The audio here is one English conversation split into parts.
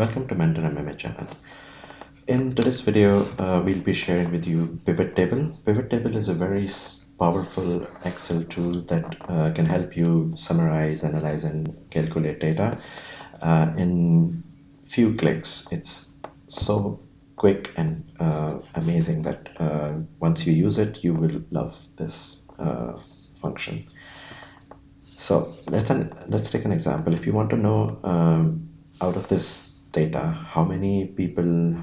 Welcome to Mentor MMA channel. In today's video, we'll be sharing with you Pivot Table. Pivot Table is a very powerful Excel tool that can help you summarize, analyze, and calculate data in few clicks. It's so quick and amazing that once you use it, you will love this function. So let's take an example. If you want to know out of this data, how many people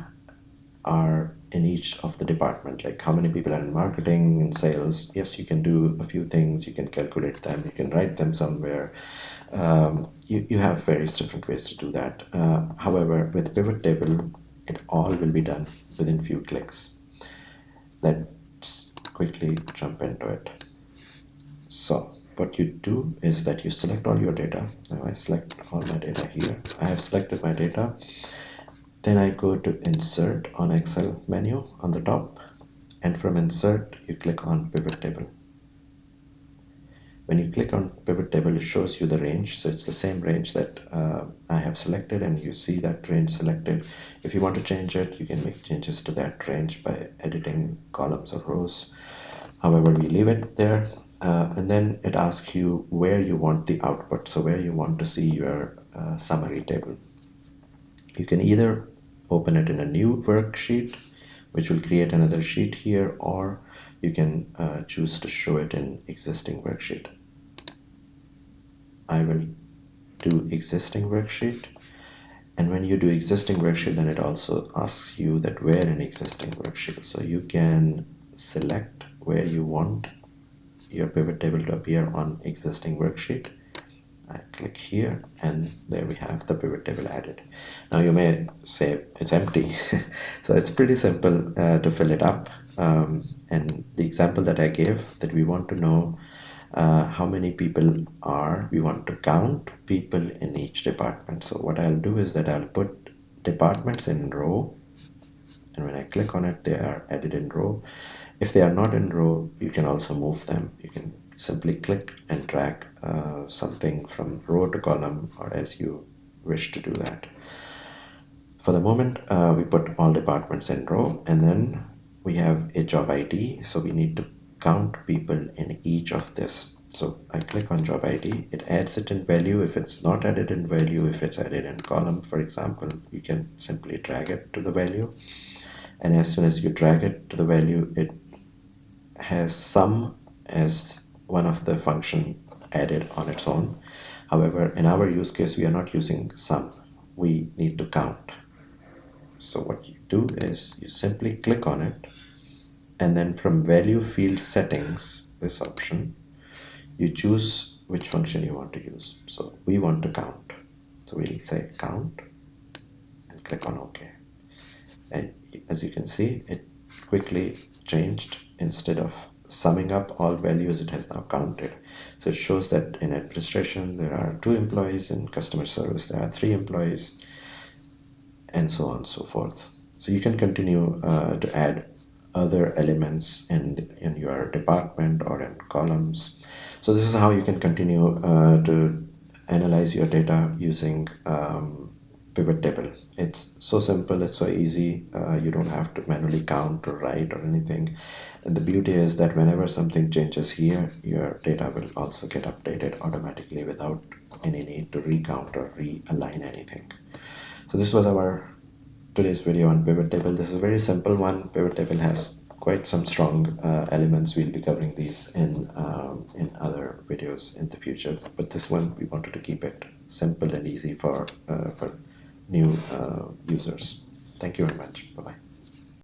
are in each of the department, like how many people are in marketing and sales. Yes, you can do a few things. You can calculate them. You can write them somewhere. You have various different ways to do that. However, with pivot table, it all will be done within few clicks. Let's quickly jump into it. So what you do is that you select all your data. Now I select all my data here. I have selected my data. Then I go to insert on Excel menu on the top, and from insert you click on pivot table. When you click on pivot table, it shows you the range. So it's the same range that I have selected, and you see that range selected. If you want to change it, you can make changes to that range by editing columns or rows. However, we leave it there. And then it asks you where you want the output, so where you want to see your summary table. You can either open it in a new worksheet, which will create another sheet here, or you can choose to show it in existing worksheet. I will do existing worksheet, and when you do existing worksheet, then it also asks you that where in existing worksheet. So you can select where you want your pivot table to appear on existing worksheet. I click here, and there we have the pivot table added. Now you may say it's empty. So it's pretty simple to fill it up. And the example that I gave, that we want to know how many people are, we want to count people in each department. So what I'll do is that I'll put departments in row, and when I click on it, they are added in row. If they are not in row, you can also move them. You can simply click and drag something from row to column, or as you wish to do that. For the moment, we put all departments in row, and then we have a job ID, so we need to count people in each of this. So I click on job ID, it adds it in value. If it's not added in value, if it's added in column, for example, you can simply drag it to the value, and as soon as you drag it to the value, it has sum as one of the function added on its own. However, in our use case, we are not using sum. We need to count. So what you do is you simply click on it, and then from value field settings, this option, you choose which function you want to use. So we want to count. So we'll say count and click on OK. And as you can see, it quickly changed. Instead of summing up all values, it has now counted. So it shows that in administration there are 2 employees, in customer service there are 3 employees, and so on and so forth. So you can continue to add other elements in your department or in columns. So this is how you can continue to analyze your data using pivot table. It's so simple, it's so easy. You don't have to manually count or write or anything. And the beauty is that whenever something changes here, your data will also get updated automatically without any need to recount or realign anything. So this was our today's video on pivot table. This is a very simple one. Pivot table has quite some strong elements. We'll be covering these in other videos in the future, but this one we wanted to keep it simple and easy for new users. Thank you very much. Bye bye.